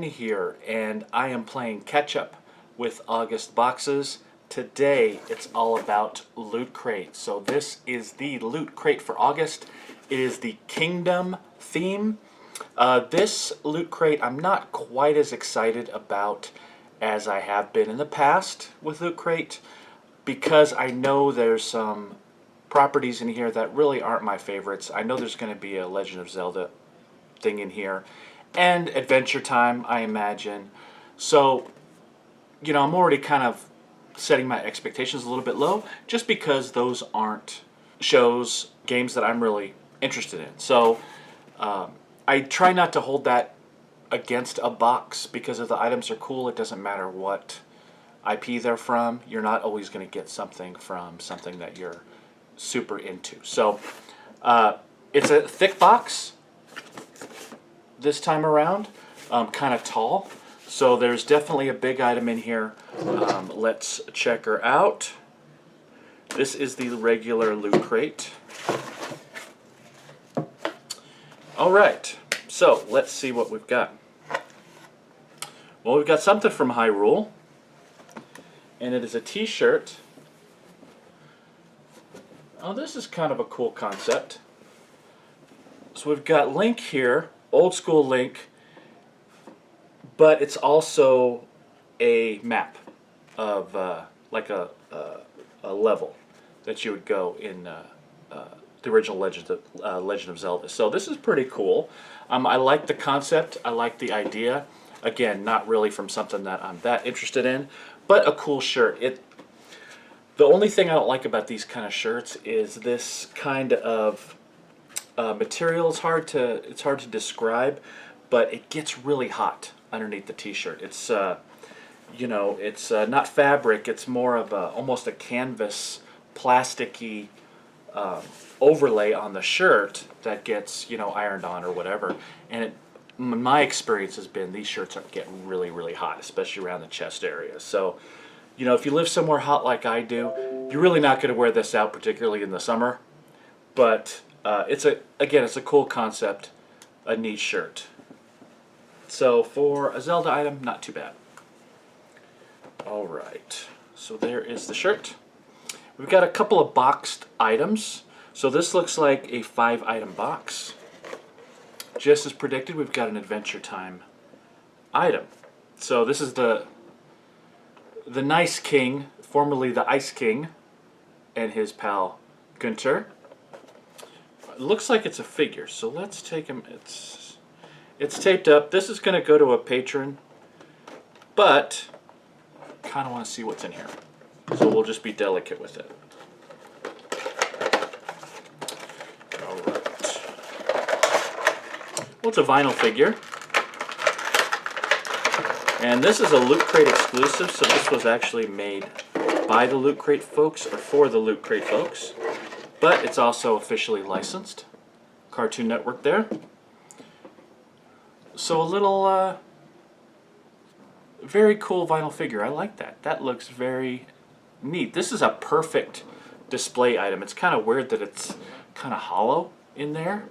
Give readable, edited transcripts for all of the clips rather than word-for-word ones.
Ben here, and I am playing catch up with August boxes. Today it's all about Loot Crate. So this is the Loot Crate for August. It is the Kingdom theme. This Loot Crate I'm not quite as excited about as I have been in the past with Loot Crate, because I know there's some properties in here that really aren't my favorites. I know there's going to be a Legend of Zelda thing in here, and Adventure Time, I imagine. So, you know, I'm already kind of setting my expectations a little bit low, just because those aren't games that I'm really interested in. So, I try not to hold that against a box, because if the items are cool, it doesn't matter what IP they're from. You're not always going to get something from something that you're super into. So, it's a thick box this time around, kind of tall. So there's definitely a big item in here. Let's check her out. This is the regular Loot Crate. Alright, so let's see what we've got. Well, we've got something from Hyrule, and it is a t-shirt. Oh, this is kind of a cool concept. So we've got Link here, old school Link, but it's also a map of like a level that you would go in the original Legend of Zelda. So this is pretty cool. I like the concept. I like the idea. Again, not really from something that I'm that interested in, but a cool shirt. The only thing I don't like about these kind of shirts is this kind of material. It's hard to describe, but it gets really hot underneath the t-shirt. It's you know, it's not fabric. It's more of almost a canvas, plasticky overlay on the shirt that gets, you know, ironed on or whatever. And my experience has been these shirts get really hot, especially around the chest area. So, you know, if you live somewhere hot like I do, you're really not going to wear this out, particularly in the summer. But it's a cool concept, a neat shirt. So for a Zelda item, not too bad. Alright, so there is the shirt. We've got a couple of boxed items. So this looks like a 5-item box. Just as predicted, we've got an Adventure Time item. So this is the Nice King, formerly the Ice King, and his pal Gunter. It looks like it's a figure, so let's take him. It's taped up. This is going to go to a patron, but kind of want to see what's in here, so we'll just be delicate with it. Alright. Well, it's a vinyl figure. And this is a Loot Crate exclusive, so this was actually made by the Loot Crate folks, or for the Loot Crate folks. But it's also officially licensed. Cartoon Network there. So a little, very cool vinyl figure. I like that. That looks very neat. This is a perfect display item. It's kind of weird that it's kind of hollow in there.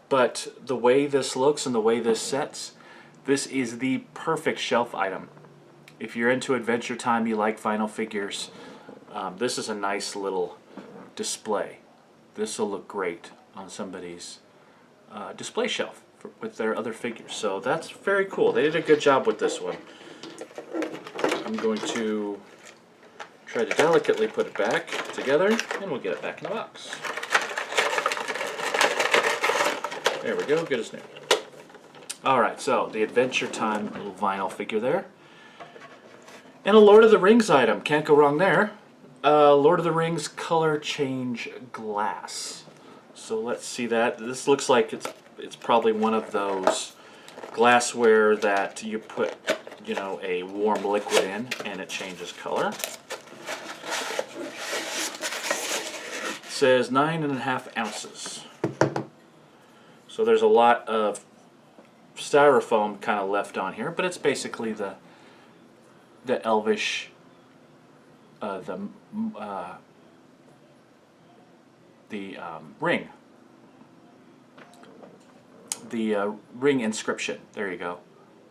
But the way this looks and the way this sets, this is the perfect shelf item. If you're into Adventure Time, you like vinyl figures, this is a nice little display. This will look great on somebody's display shelf with their other figures. So that's very cool. They did a good job with this one. I'm going to try to delicately put it back together, and we'll get it back in the box. There we go, good as new. Alright, so the Adventure Time little vinyl figure there. And a Lord of the Rings item, can't go wrong there. Lord of the Rings color change glass. So let's see that. This looks like it's probably one of those glassware that you put, you know, a warm liquid in and it changes color. It says 9.5 ounces. So there's a lot of styrofoam kind of left on here, but it's basically the elvish, ring. The ring inscription, there you go,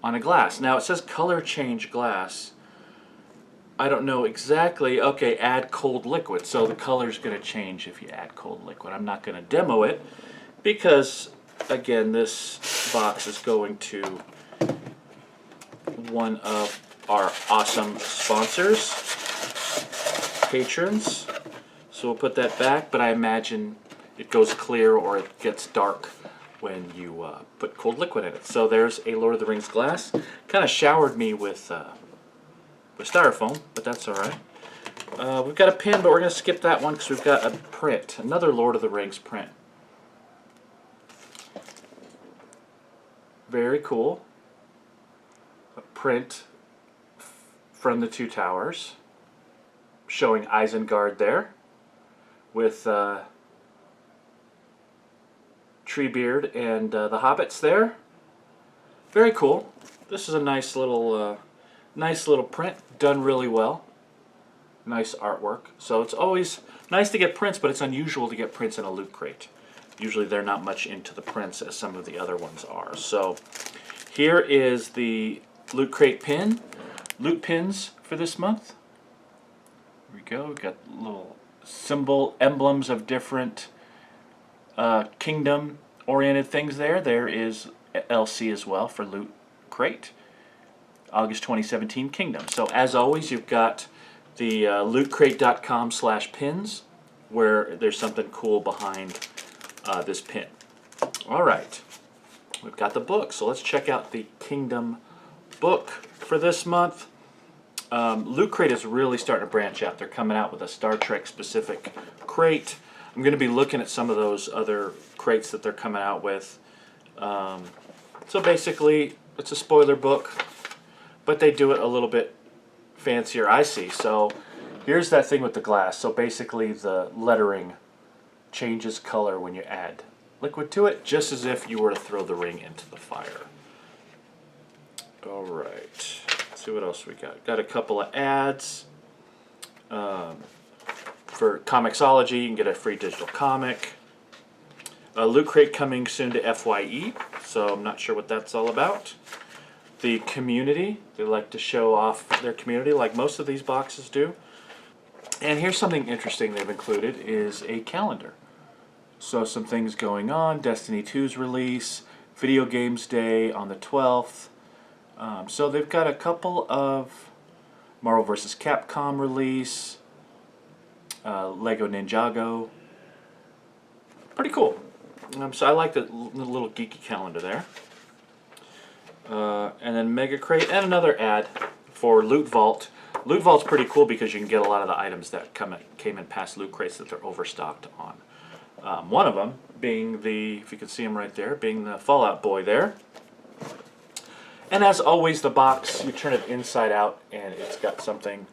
on a glass. Now it says color change glass. I don't know exactly. Okay, add cold liquid. So the color's going to change if you add cold liquid. I'm not going to demo it because, again, this box is going to one of our awesome sponsors, patrons. So we'll put that back, but I imagine it goes clear or it gets dark when you put cold liquid in it. So there's a Lord of the Rings glass. Kind of showered me with styrofoam, but that's all right. We've got a pin, but we're going to skip that one because we've got a print, another Lord of the Rings print. Very cool. A print from the Two Towers, showing Isengard there, with Treebeard and the hobbits there. Very cool. This is a nice little print, done really well. Nice artwork. So it's always nice to get prints, but it's unusual to get prints in a Loot Crate. Usually they're not much into the prints as some of the other ones are. So here is the Loot Crate pin. Loot pins for this month. Here we go. We've got little symbol emblems of different kingdom-oriented things there. There is LC as well for Loot Crate. August 2017 Kingdom. So as always, you've got the lootcrate.com/pins where there's something cool behind this pin. All right, we've got the book. So let's check out the Kingdom book for this month. Loot Crate is really starting to branch out. They're coming out with a Star Trek specific crate. I'm going to be looking at some of those other crates that they're coming out with. So basically, it's a spoiler book, but they do it a little bit fancier, I see. So here's that thing with the glass. So basically the lettering changes color when you add liquid to it, just as if you were to throw the ring into the fire. All right, let's see what else we got. Got a couple of ads. For Comixology, you can get a free digital comic. Loot Crate coming soon to FYE, so I'm not sure what that's all about. The community, they like to show off their community like most of these boxes do. And here's something interesting they've included is a calendar. So some things going on, Destiny 2's release, Video Games Day on the 12th. So they've got a couple of Marvel vs. Capcom release, Lego Ninjago. Pretty cool. So I like the little geeky calendar there. And then Mega Crate, and another ad for Loot Vault. Loot Vault's pretty cool because you can get a lot of the items that came in past Loot Crates that they're overstocked on. One of them being the, if you can see him right there, being the Fallout Boy there. And as always, the box, you turn it inside out and it's got something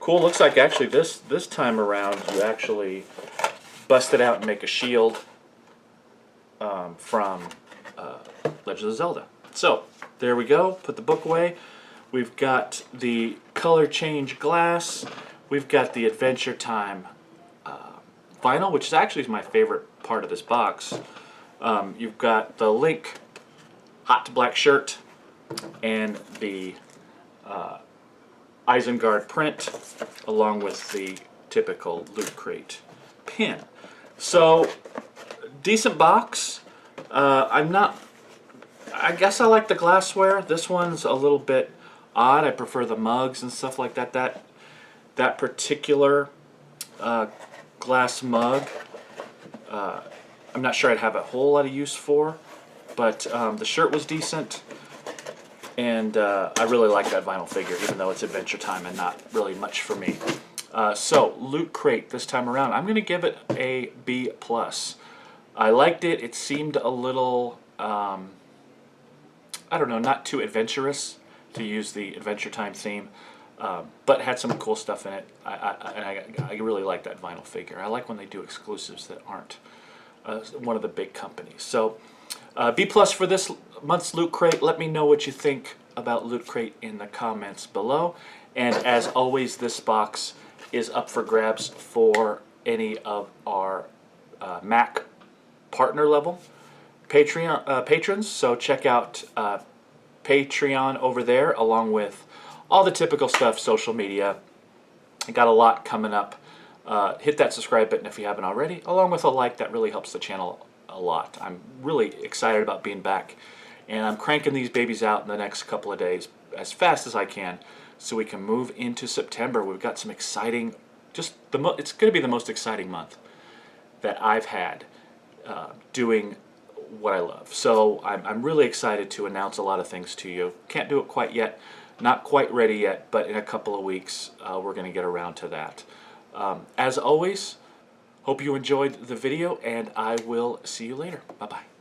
cool. Looks like actually this time around you actually bust it out and make a shield from Legend of Zelda. So there we go. Put the book away. We've got the color change glass. We've got the Adventure Time vinyl, which is actually my favorite part of this box. You've got the Link Hot to Black shirt and the Isengard print, along with the typical Loot Crate pin. So decent box. I guess I like the glassware. This one's a little bit odd. I prefer the mugs and stuff like that. That particular glass mug, I'm not sure I'd have a whole lot of use for, but the shirt was decent, and I really like that vinyl figure, even though it's Adventure Time and not really much for me. So Loot Crate this time around, I'm going to give it a B+. I liked it. It seemed a little, I don't know, not too adventurous, to use the Adventure Time theme, but had some cool stuff in it. I really like that vinyl figure. I like when they do exclusives that aren't one of the big companies. So B+ for this month's Loot Crate. Let me know what you think about Loot Crate in the comments below. And as always, this box is up for grabs for any of our Mac partner level patrons. So check out Patreon over there, along with all the typical stuff, social media. I got a lot coming up. Hit that subscribe button if you haven't already, along with a like. That really helps the channel a lot. I'm really excited about being back, and I'm cranking these babies out in the next couple of days as fast as I can so we can move into September. We've got some exciting, it's going to be the most exciting month that I've had doing what I love. So I'm really excited to announce a lot of things to you. Can't do it quite yet, not quite ready yet, but in a couple of weeks we're going to get around to that. As always, hope you enjoyed the video, and I will see you later. Bye-bye.